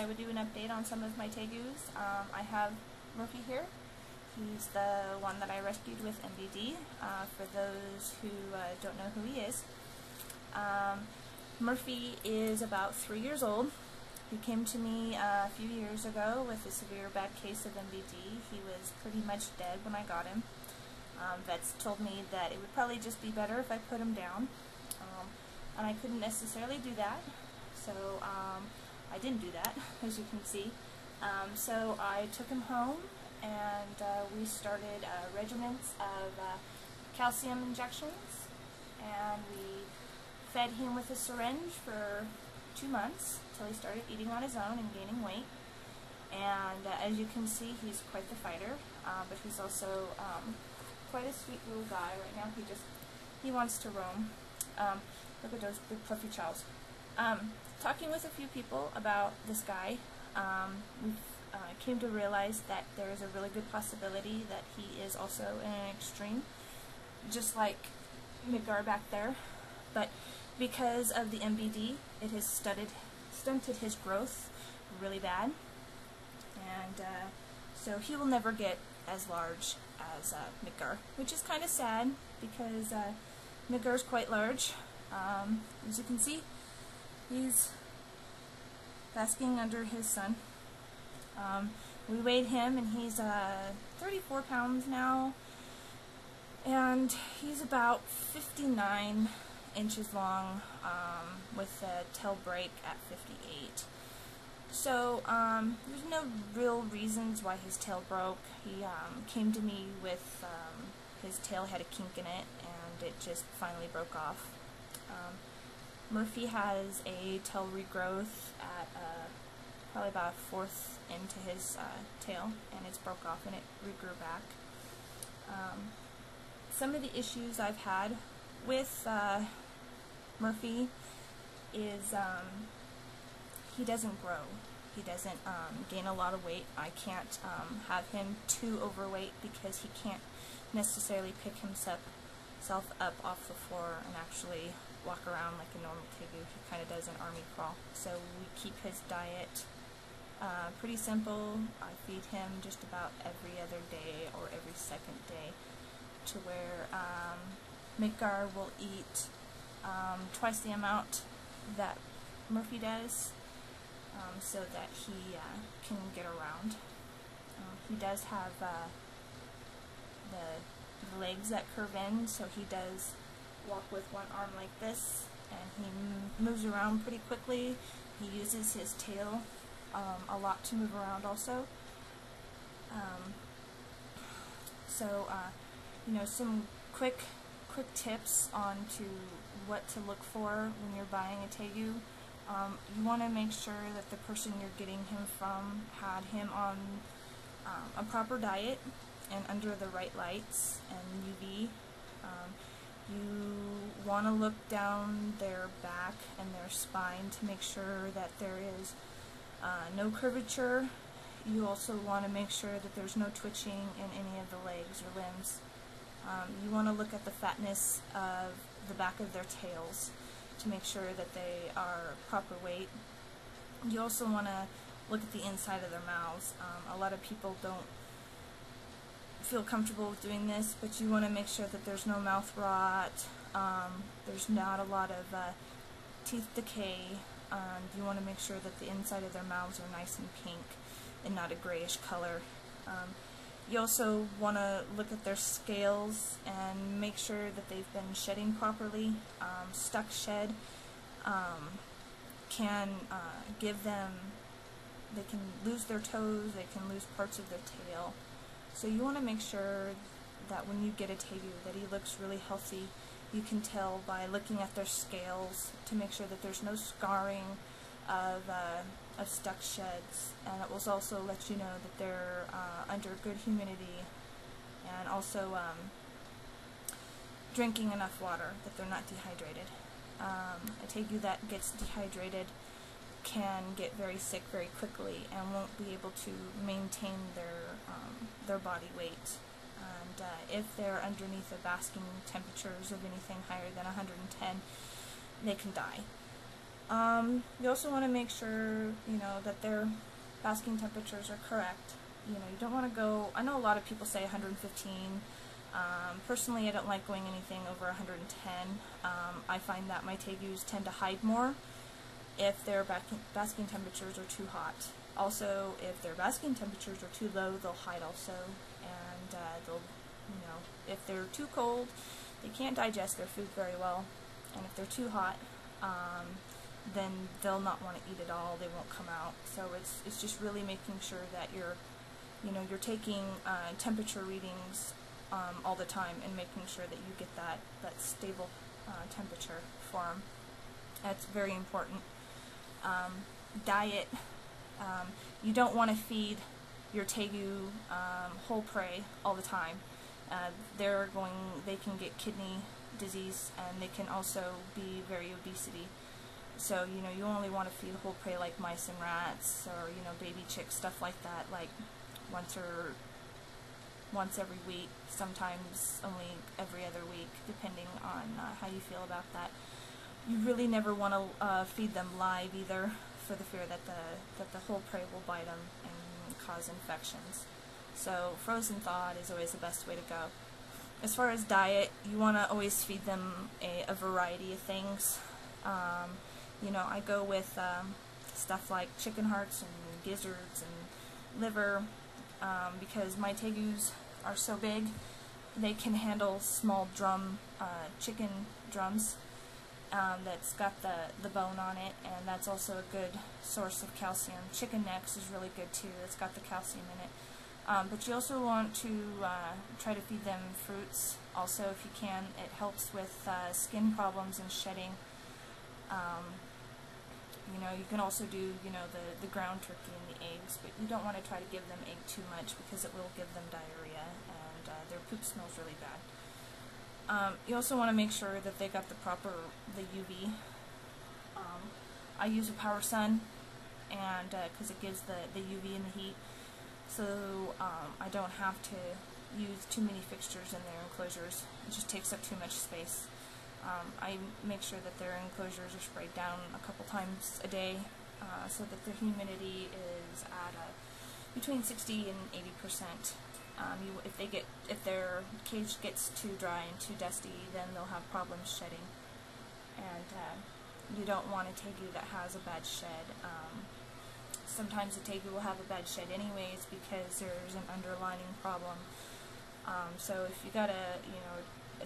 I would do an update on some of my Tegus. I have Murphy here. He's the one that I rescued with MBD, for those who don't know who he is. Murphy is about 3 years old. He came to me a few years ago with a severe bad case of MBD. He was pretty much dead when I got him. Vets told me that it would probably just be better if I put him down, and I couldn't necessarily do that, so I didn't do that, as you can see. So I took him home, and we started regimens of calcium injections, and we fed him with a syringe for 2 months until he started eating on his own and gaining weight. And as you can see, he's quite the fighter, but he's also quite a sweet little guy. Right now he wants to roam. Look at those big fluffy chows. Talking with a few people about this guy, we came to realize that there is a really good possibility that he is also in an extreme, just like Midgar back there. But because of the MBD, it has stunted his growth really bad, and so he will never get as large as Midgar, which is kind of sad because Midgar is quite large. As you can see, he's basking under his sun. We weighed him, and he's 34 pounds now, and he's about 59 inches long, with a tail break at 58. So there's no real reasons why his tail broke. He came to me with his tail had a kink in it, and it just finally broke off. Murphy has a tail regrowth at probably about a fourth into his tail, and it's broke off and it regrew back. Some of the issues I've had with Murphy is he doesn't grow. He doesn't gain a lot of weight. I can't have him too overweight because he can't necessarily pick himself up off the floor and actually walk around like a normal Tegu. He kind of does an army crawl. So we keep his diet pretty simple. I feed him just about every other day or every second day, to where Midgar will eat twice the amount that Murphy does, so that he can get around. He does have the legs that curve in, so he does walk with one arm like this, and he moves around pretty quickly. He uses his tail a lot to move around also. You know, some quick tips on to what to look for when you're buying a Tegu. You want to make sure that the person you're getting him from had him on a proper diet and under the right lights and UV. You want to look down their back and their spine to make sure that there is no curvature. You also want to make sure that there's no twitching in any of the legs or limbs. You want to look at the fatness of the back of their tails to make sure that they are proper weight. You also want to look at the inside of their mouths. A lot of people don't feel comfortable with doing this, but you want to make sure that there's no mouth rot, there's not a lot of teeth decay, and you want to make sure that the inside of their mouths are nice and pink and not a grayish color. You also want to look at their scales and make sure that they've been shedding properly. Stuck shed can give them, they can lose their toes, they can lose parts of their tail. So you want to make sure that when you get a Tegu that he looks really healthy. You can tell by looking at their scales to make sure that there's no scarring of stuck sheds, and it will also let you know that they're under good humidity, and also drinking enough water, that they're not dehydrated. A Tegu that gets dehydrated can get very sick very quickly and won't be able to maintain their body weight. And if they're underneath the basking temperatures of anything higher than 110, they can die. You also want to make sure, that their basking temperatures are correct. You don't want to go, I know a lot of people say 115. Personally, I don't like going anything over 110. I find that my tegus tend to hide more if their basking temperatures are too hot. Also, if their basking temperatures are too low, they'll hide also, and they'll, if they're too cold, they can't digest their food very well, and if they're too hot, then they'll not want to eat at all. They won't come out. So it's just really making sure that you're taking temperature readings all the time and making sure that you get that stable temperature for them. That's very important. Diet. You don't want to feed your tegu whole prey all the time. They can get kidney disease, and they can also be very obesity. So you only want to feed whole prey like mice and rats, or baby chicks, stuff like that, like once every week, sometimes only every other week, depending on how you feel about that. You really never want to feed them live either, for the fear that the whole prey will bite them and cause infections. So frozen thawed is always the best way to go. As far as diet, you want to always feed them a variety of things. I go with stuff like chicken hearts and gizzards and liver, because my tegus are so big, they can handle small chicken drums that's got the bone on it, and that's also a good source of calcium. Chicken necks is really good too. It's got the calcium in it. But you also want to try to feed them fruits also if you can. It helps with skin problems and shedding. You can also do, the ground turkey and the eggs, but you don't want to try to give them egg too much because it will give them diarrhea, and their poop smells really bad. You also want to make sure that they got the UV. I use a Power Sun, and because it gives the UV and the heat, so I don't have to use too many fixtures in their enclosures. It just takes up too much space. I make sure that their enclosures are sprayed down a couple times a day, so that the humidity is at between 60 and 80%. If their cage gets too dry and too dusty, then they'll have problems shedding. And you don't want a tegu that has a bad shed. Sometimes a tegu will have a bad shed anyways because there's an underlying problem. So if you got a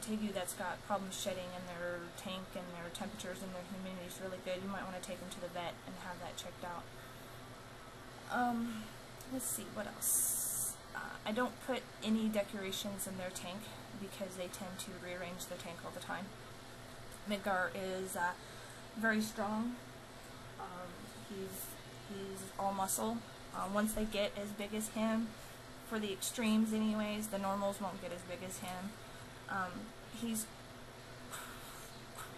tegu that's got problems shedding in their tank, and their temperatures and their humidity is really good, you might want to take them to the vet and have that checked out. Let's see, what else? I don't put any decorations in their tank because they tend to rearrange their tank all the time. Midgar is very strong. He's all muscle. Once they get as big as him, for the extremes anyways, the normals won't get as big as him. He's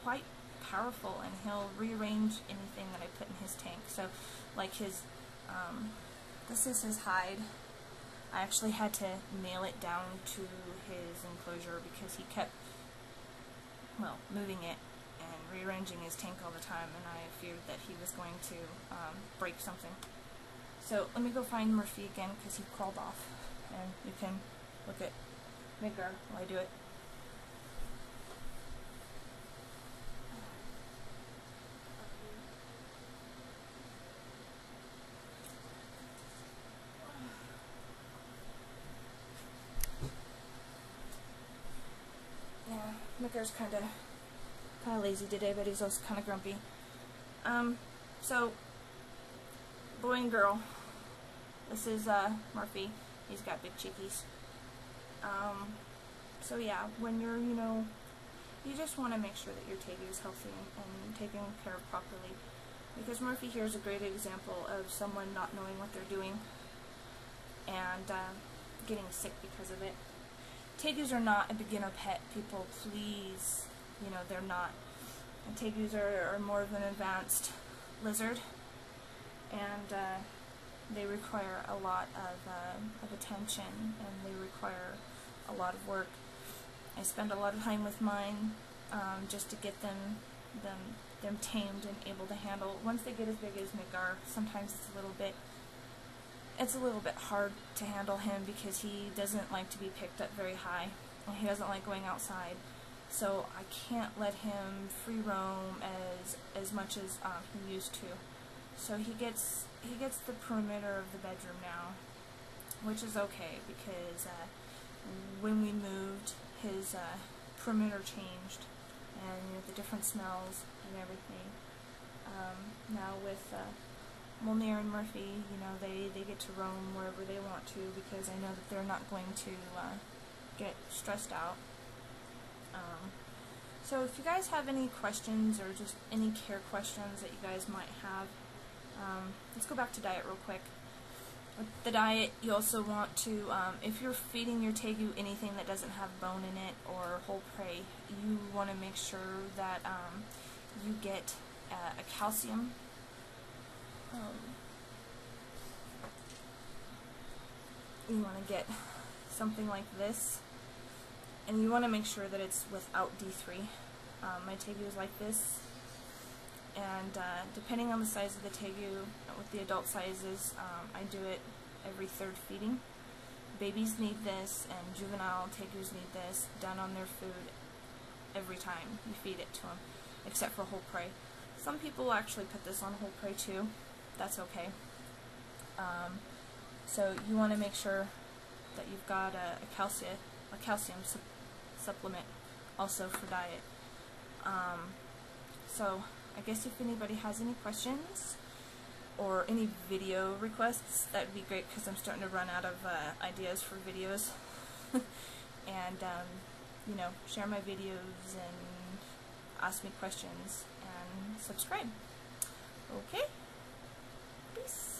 quite powerful, and he'll rearrange anything that I put in his tank. So, like this is his hide. I actually had to nail it down to his enclosure because he kept, moving it and rearranging his tank all the time, and I feared that he was going to break something. So let me go find Murphy again because he crawled off, and you can look at Midgar while I do it. Midgar's kind of lazy today, but he's also kind of grumpy. So boy and girl. This is Murphy. He's got big cheekies. So yeah, when you're, you just want to make sure that your tegu is healthy and taken care of properly. Because Murphy here is a great example of someone not knowing what they're doing and getting sick because of it. Tegus are not a beginner pet, people, please. They're not. And tegus are more of an advanced lizard, and they require a lot of attention, and they require a lot of work. I spend a lot of time with mine just to get them them tamed and able to handle. Once they get as big as Midgar, sometimes it's a little bit hard to handle him because he doesn't like to be picked up very high, and he doesn't like going outside. So I can't let him free roam as much as he used to. So he gets the perimeter of the bedroom now, which is okay because when we moved, his perimeter changed, and the different smells and everything. Now with Molnir and Murphy, they get to roam wherever they want to because I know that they're not going to get stressed out. So if you guys have any questions or just any care questions that you guys might have, let's go back to diet real quick. With the diet, you also want to, if you're feeding your Tegu anything that doesn't have bone in it or whole prey, you want to make sure that you get a calcium. You want to get something like this, and you want to make sure that it's without D3. My Tegu is like this, and depending on the size of the Tegu, with the adult sizes, I do it every third feeding. Babies need this, and juvenile Tegus need this done on their food every time you feed it to them, except for whole prey. Some people actually put this on whole prey too. That's okay. So you want to make sure that you've got a calcium supplement also for diet. So I guess if anybody has any questions or any video requests, that would be great because I'm starting to run out of ideas for videos. And share my videos and ask me questions and subscribe. Okay? Peace.